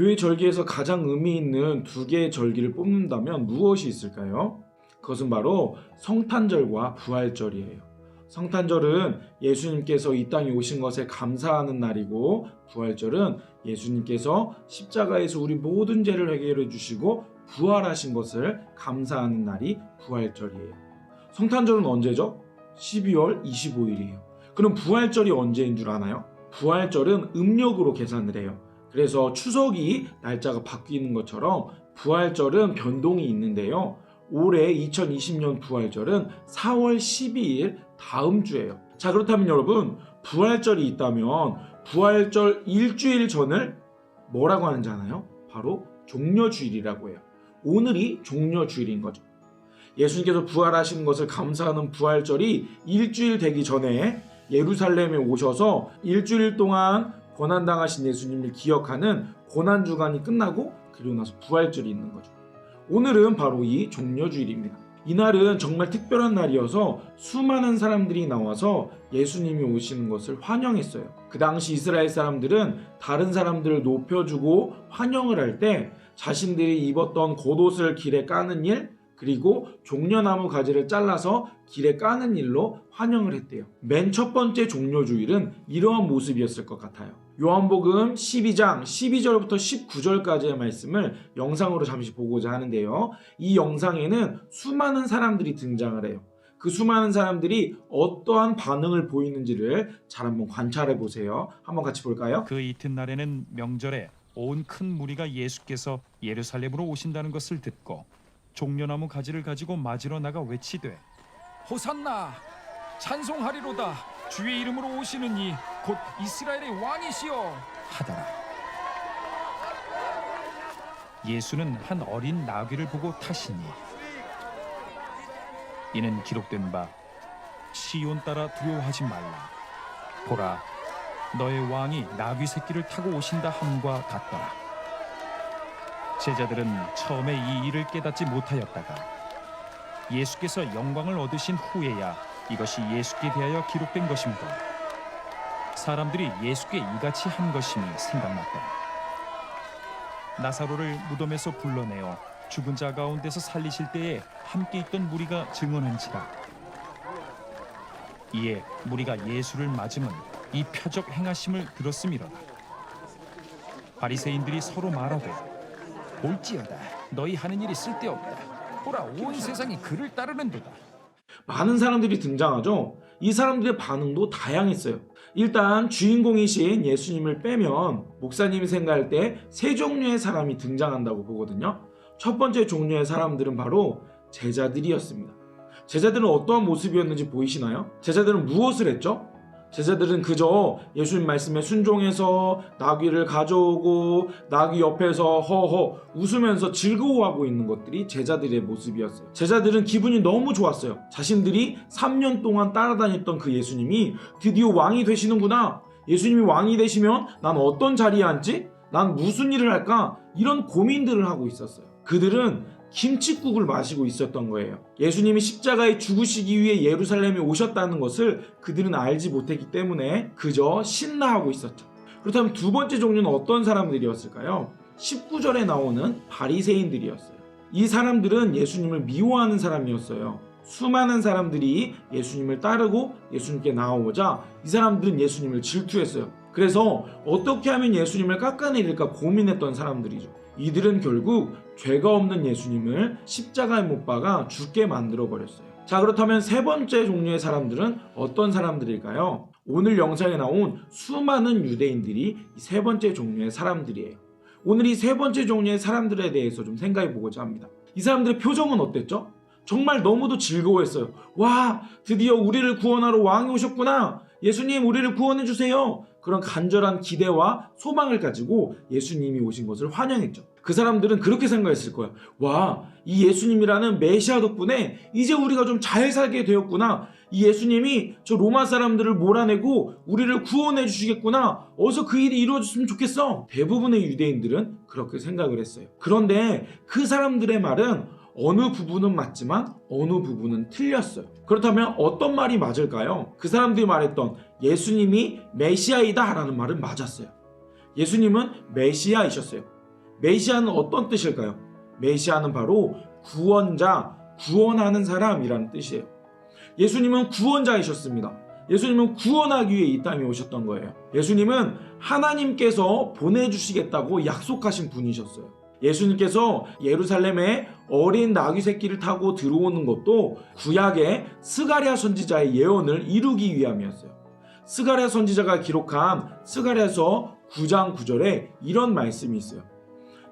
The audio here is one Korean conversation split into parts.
교회 절기에서 가장 의미 있는 두 개의 절기를 뽑는다면 무엇이 있을까요? 그것은 바로 성탄절과 부활절이에요. 성탄절은 예수님께서 이 땅에 오신 것에 감사하는 날이고, 부활절은 예수님께서 십자가에서 우리 모든 죄를 해결해 주시고 부활하신 것을 감사하는 날이 부활절이에요. 성탄절은 언제죠? 12월 25일이에요. 그럼 부활절이 언제인 줄 아나요? 부활절은 음력으로 계산을 해요. 그래서 추석이 날짜가 바뀌는 것처럼 부활절은 변동이 있는데요. 올해 2020년 부활절은 4월 12일 다음 주예요. 자, 그렇다면 여러분, 부활절이 있다면 부활절 일주일 전을 뭐라고 하는지 아나요? 바로 종려주일이라고 해요. 오늘이 종려주일인 거죠. 예수님께서 부활하신 것을 감사하는 부활절이 일주일 되기 전에 예루살렘에 오셔서 일주일 동안 고난당하신 예수님을 기억하는 고난주간이 끝나고 그리고 나서 부활절이 있는 거죠. 오늘은 바로 이 종려주일입니다. 이날은 정말 특별한 날이어서 수많은 사람들이 나와서 예수님이 오시는 것을 환영했어요. 그 당시 이스라엘 사람들은 다른 사람들을 높여주고 환영을 할 때 자신들이 입었던 겉옷을 길에 까는 일, 그리고 종려나무 가지를 잘라서 길에 까는 일로 환영을 했대요. 맨 첫 번째 종려주일은 이러한 모습이었을 것 같아요. 요한복음 12장 12절부터 19절까지의 말씀을 영상으로 잠시 보고자 하는데요. 이 영상에는 수많은 사람들이 등장을 해요. 그 수많은 사람들이 어떠한 반응을 보이는지를 잘 한번 관찰해 보세요. 한번 같이 볼까요? 그 이튿날에는 명절에 온 큰 무리가 예수께서 예루살렘으로 오신다는 것을 듣고 종려나무 가지를 가지고 맞으러 나가 외치되 호산나 찬송하리로다 주의 이름으로 오시는 이 곧 이스라엘의 왕이시여 하더라. 예수는 한 어린 나귀를 보고 타시니 이는 기록된 바 시온 따라 두려워하지 말라 보라 너의 왕이 나귀 새끼를 타고 오신다 함과 같더라. 제자들은 처음에 이 일을 깨닫지 못하였다가 예수께서 영광을 얻으신 후에야 이것이 예수께 대하여 기록된 것임과 사람들이 예수께 이같이 한 것임이 생각났더라. 나사로를 무덤에서 불러내어 죽은 자 가운데서 살리실 때에 함께 있던 무리가 증언한지라. 이에 무리가 예수를 맞으면 이 표적 행하심을 들었음이로다. 바리새인들이 서로 말하되 볼지어다 너희 하는 일이 쓸데없다 보라 온 세상이 그를 따르는도다. 많은 사람들이 등장하죠. 이 사람들의 반응도 다양했어요. 일단 주인공이신 예수님을 빼면 목사님이 생각할 때 세 종류의 사람이 등장한다고 보거든요. 첫 번째 종류의 사람들은 바로 제자들이었습니다. 제자들은 어떠한 모습이었는지 보이시나요? 제자들은 무엇을 했죠? 제자들은 그저 예수님 말씀에 순종해서 나귀를 가져오고 나귀 옆에서 허허 웃으면서 즐거워하고 있는 것들이 제자들의 모습이었어요. 제자들은 기분이 너무 좋았어요. 자신들이 3년 동안 따라다녔던 그 예수님이 드디어 왕이 되시는구나. 예수님이 왕이 되시면 난 어떤 자리에 앉지? 난 무슨 일을 할까? 이런 고민들을 하고 있었어요. 그들은 김칫국을 마시고 있었던 거예요. 예수님이 십자가에 죽으시기 위해 예루살렘에 오셨다는 것을 그들은 알지 못했기 때문에 그저 신나하고 있었죠. 그렇다면 두 번째 종류는 어떤 사람들이었을까요? 19절에 나오는 바리새인들이었어요. 이 사람들은 예수님을 미워하는 사람이었어요. 수많은 사람들이 예수님을 따르고 예수님께 나오자 이 사람들은 예수님을 질투했어요. 그래서 어떻게 하면 예수님을 깎아내릴까 고민했던 사람들이죠. 이들은 결국 죄가 없는 예수님을 십자가에 못 박아 죽게 만들어 버렸어요. 자, 그렇다면 세 번째 종류의 사람들은 어떤 사람들일까요? 오늘 영상에 나온 수많은 유대인들이 이 세 번째 종류의 사람들이에요. 오늘 이 세 번째 종류의 사람들에 대해서 좀 생각해 보고자 합니다. 이 사람들의 표정은 어땠죠? 정말 너무도 즐거워했어요. 와, 드디어 우리를 구원하러 왕이 오셨구나. 예수님, 우리를 구원해 주세요. 그런 간절한 기대와 소망을 가지고 예수님이 오신 것을 환영했죠. 그 사람들은 그렇게 생각했을 거예요. 와, 이 예수님이라는 메시아 덕분에 이제 우리가 좀 잘 살게 되었구나. 이 예수님이 저 로마 사람들을 몰아내고 우리를 구원해 주시겠구나. 어서 그 일이 이루어졌으면 좋겠어. 대부분의 유대인들은 그렇게 생각을 했어요. 그런데 그 사람들의 말은 어느 부분은 맞지만 어느 부분은 틀렸어요. 그렇다면 어떤 말이 맞을까요? 그 사람들이 말했던 예수님이 메시아이다 라는 말은 맞았어요. 예수님은 메시아이셨어요. 메시아는 어떤 뜻일까요? 메시아는 바로 구원자, 구원하는 사람이라는 뜻이에요. 예수님은 구원자이셨습니다. 예수님은 구원하기 위해 이 땅에 오셨던 거예요. 예수님은 하나님께서 보내주시겠다고 약속하신 분이셨어요. 예수님께서 예루살렘에 어린 나귀 새끼를 타고 들어오는 것도 구약의 스가랴 선지자의 예언을 이루기 위함이었어요. 스가랴 선지자가 기록한 스가랴서 9장 9절에 이런 말씀이 있어요.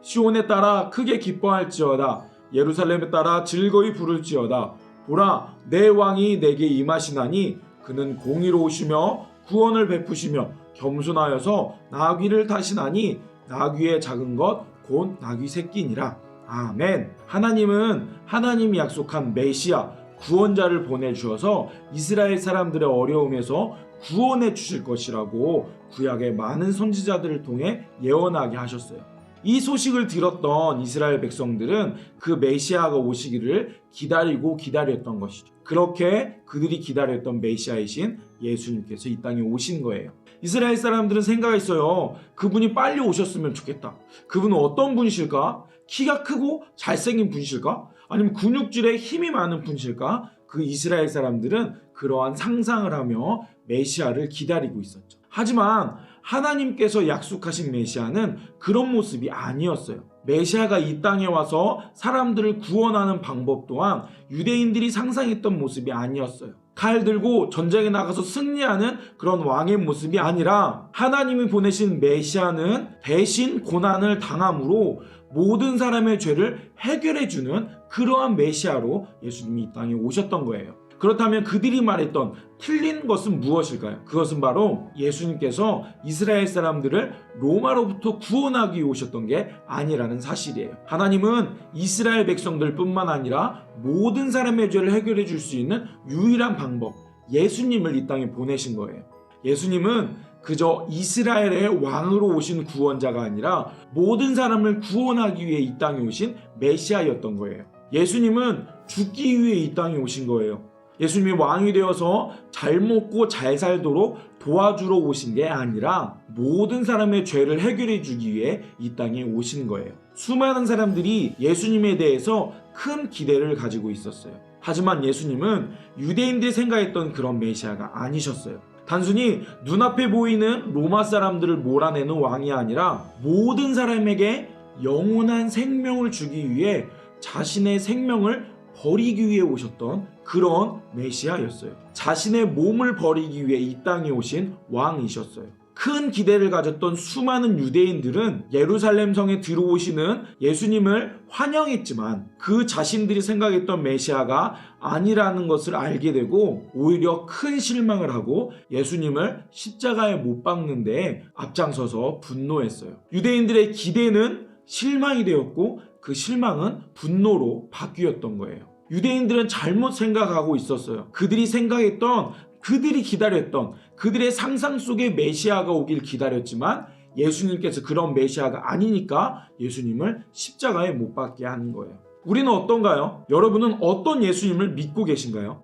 시온에 따라 크게 기뻐할지어다. 예루살렘에 따라 즐거이 부를지어다. 보라, 내 왕이 내게 임하시나니 그는 공의로우시며 구원을 베푸시며 겸손하여서 나귀를 타시나니 나귀의 작은 것 곧 나귀 새끼니라. 아멘. 하나님은 하나님이 약속한 메시아, 구원자를 보내주셔서 이스라엘 사람들의 어려움에서 구원해 주실 것이라고 구약의 많은 선지자들을 통해 예언하게 하셨어요. 이 소식을 들었던 이스라엘 백성들은 그 메시아가 오시기를 기다렸던 것이죠. 그렇게 그들이 기다렸던 메시아이신 예수님께서 이 땅에 오신 거예요. 이스라엘 사람들은 생각했어요. 그분이 빨리 오셨으면 좋겠다. 그분은 어떤 분이실까? 키가 크고 잘생긴 분이실까? 아니면 근육질에 힘이 많은 분이실까? 그 이스라엘 사람들은 그러한 상상을 하며 메시아를 기다리고 있었죠. 하지만 하나님께서 약속하신 메시아는 그런 모습이 아니었어요. 메시아가 이 땅에 와서 사람들을 구원하는 방법 또한 유대인들이 상상했던 모습이 아니었어요. 칼 들고 전쟁에 나가서 승리하는 그런 왕의 모습이 아니라 하나님이 보내신 메시아는 대신 고난을 당함으로 모든 사람의 죄를 해결해주는 그러한 메시아로 예수님이 이 땅에 오셨던 거예요. 그렇다면 그들이 말했던 틀린 것은 무엇일까요? 그것은 바로 예수님께서 이스라엘 사람들을 로마로부터 구원하기 위해 오셨던 게 아니라는 사실이에요. 하나님은 이스라엘 백성들뿐만 아니라 모든 사람의 죄를 해결해 줄 수 있는 유일한 방법, 예수님을 이 땅에 보내신 거예요. 예수님은 그저 이스라엘의 왕으로 오신 구원자가 아니라 모든 사람을 구원하기 위해 이 땅에 오신 메시아였던 거예요. 예수님은 죽기 위해 이 땅에 오신 거예요. 예수님이 왕이 되어서 잘 먹고 잘 살도록 도와주러 오신 게 아니라 모든 사람의 죄를 해결해 주기 위해 이 땅에 오신 거예요. 수많은 사람들이 예수님에 대해서 큰 기대를 가지고 있었어요. 하지만 예수님은 유대인들이 생각했던 그런 메시아가 아니셨어요. 단순히 눈앞에 보이는 로마 사람들을 몰아내는 왕이 아니라 모든 사람에게 영원한 생명을 주기 위해 자신의 생명을 버리기 위해 오셨던 그런 메시아였어요. 자신의 몸을 버리기 위해 이 땅에 오신 왕이셨어요. 큰 기대를 가졌던 수많은 유대인들은 예루살렘 성에 들어오시는 예수님을 환영했지만 그 자신들이 생각했던 메시아가 아니라는 것을 알게 되고 오히려 큰 실망을 하고 예수님을 십자가에 못 박는 데 앞장서서 분노했어요. 유대인들의 기대는 실망이 되었고 그 실망은 분노로 바뀌었던 거예요. 유대인들은 잘못 생각하고 있었어요. 그들이 생각했던, 그들이 기다렸던, 그들의 상상 속에 메시아가 오길 기다렸지만 예수님께서 그런 메시아가 아니니까 예수님을 십자가에 못 박게 하는 거예요. 우리는 어떤가요? 여러분은 어떤 예수님을 믿고 계신가요?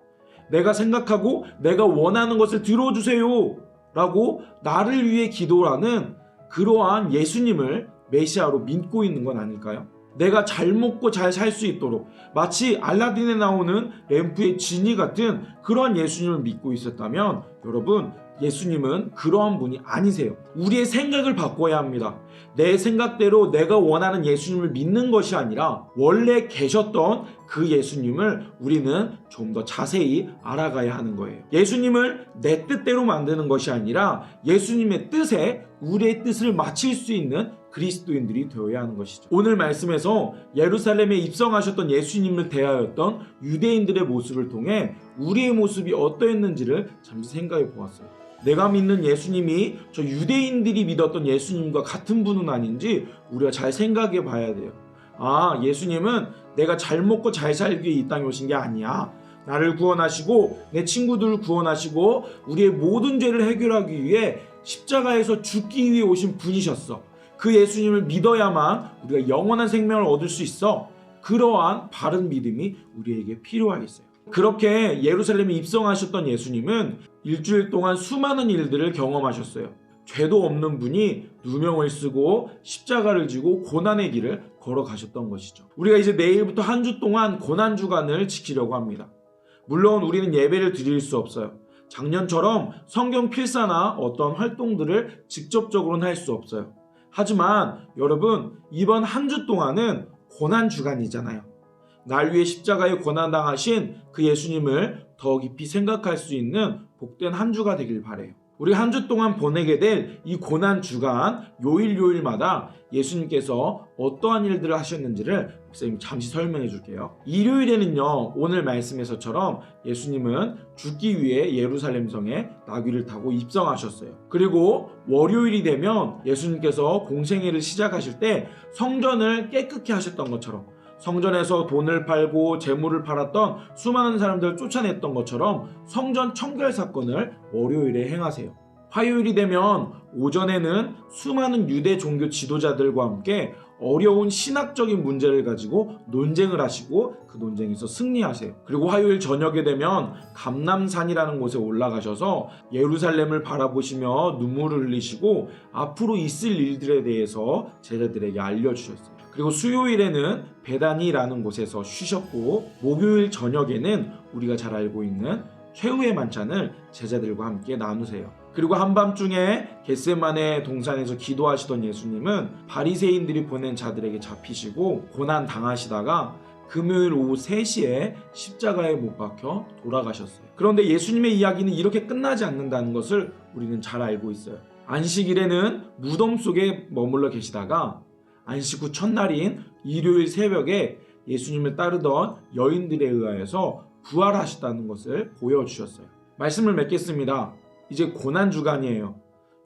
내가 생각하고 내가 원하는 것을 들어주세요 라고 나를 위해 기도하는 그러한 예수님을 메시아로 믿고 있는 건 아닐까요? 내가 잘 먹고 잘 살 수 있도록 마치 알라딘에 나오는 램프의 지니 같은 그러한 예수님을 믿고 있었다면 여러분, 예수님은 그러한 분이 아니세요. 우리의 생각을 바꿔야 합니다. 내 생각대로 내가 원하는 예수님을 믿는 것이 아니라 원래 계셨던 그 예수님을 우리는 좀 더 자세히 알아가야 하는 거예요. 예수님을 내 뜻대로 만드는 것이 아니라 예수님의 뜻에 우리의 뜻을 맞출 수 있는 그리스도인들이 되어야 하는 것이죠. 오늘 말씀에서 예루살렘에 입성하셨던 예수님을 대하였던 유대인들의 모습을 통해 우리의 모습이 어떠했는지를 잠시 생각해 보았어요. 내가 믿는 예수님이 저 유대인들이 믿었던 예수님과 같은 분은 아닌지 우리가 잘 생각해 봐야 돼요. 아, 예수님은 내가 잘 먹고 잘 살기 위해 이 땅에 오신 게 아니야. 나를 구원하시고 내 친구들을 구원하시고 우리의 모든 죄를 해결하기 위해 십자가에서 죽기 위해 오신 분이셨어. 그 예수님을 믿어야만 우리가 영원한 생명을 얻을 수 있어. 그러한 바른 믿음이 우리에게 필요하겠어요. 그렇게 예루살렘에 입성하셨던 예수님은 일주일 동안 수많은 일들을 경험하셨어요. 죄도 없는 분이 누명을 쓰고 십자가를 지고 고난의 길을 걸어가셨던 것이죠. 우리가 이제 내일부터 한 주 동안 고난주간을 지키려고 합니다. 물론 우리는 예배를 드릴 수 없어요. 작년처럼 성경 필사나 어떤 활동들을 직접적으로는 할 수 없어요. 하지만 여러분, 이번 한 주 동안은 고난주간이잖아요. 날 위해 십자가에 고난당하신 그 예수님을 더 깊이 생각할 수 있는 복된 한 주가 되길 바라요. 우리 한 주 동안 보내게 될 이 고난주간 요일마다 예수님께서 어떠한 일들을 하셨는지를 목사님이 잠시 설명해 줄게요. 일요일에는요, 오늘 말씀에서처럼 예수님은 죽기 위해 예루살렘 성에 나귀를 타고 입성하셨어요. 그리고 월요일이 되면 예수님께서 공생애를 시작하실 때 성전을 깨끗게 하셨던 것처럼, 성전에서 돈을 팔고 재물을 팔았던 수많은 사람들을 쫓아냈던 것처럼 성전 청결 사건을 월요일에 행하세요. 화요일이 되면 오전에는 수많은 유대 종교 지도자들과 함께 어려운 신학적인 문제를 가지고 논쟁을 하시고 그 논쟁에서 승리하세요. 그리고 화요일 저녁에 되면 감람산이라는 곳에 올라가셔서 예루살렘을 바라보시며 눈물을 흘리시고 앞으로 있을 일들에 대해서 제자들에게 알려주셨어요. 그리고 수요일에는 베다니라는 곳에서 쉬셨고, 목요일 저녁에는 우리가 잘 알고 있는 최후의 만찬을 제자들과 함께 나누세요. 그리고 한밤중에 겟세마네 동산에서 기도하시던 예수님은 바리새인들이 보낸 자들에게 잡히시고 고난 당하시다가 금요일 오후 3시에 십자가에 못 박혀 돌아가셨어요. 그런데 예수님의 이야기는 이렇게 끝나지 않는다는 것을 우리는 잘 알고 있어요. 안식일에는 무덤 속에 머물러 계시다가 안식 후 첫날인 일요일 새벽에 예수님을 따르던 여인들에 의하여서 부활하셨다는 것을 보여주셨어요. 말씀을 맺겠습니다. 이제 고난주간이에요.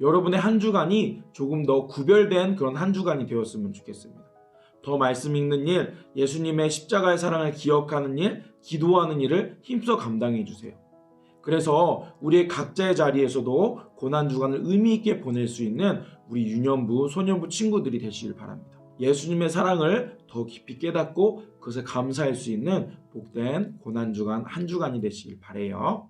여러분의 한 주간이 조금 더 구별된 그런 한 주간이 되었으면 좋겠습니다. 더 말씀 읽는 일, 예수님의 십자가의 사랑을 기억하는 일, 기도하는 일을 힘써 감당해 주세요. 그래서 우리의 각자의 자리에서도 고난주간을 의미 있게 보낼 수 있는 우리 유년부, 소년부 친구들이 되시길 바랍니다. 예수님의 사랑을 더 깊이 깨닫고 그것에 감사할 수 있는 복된 고난주간 한 주간이 되시길 바라요.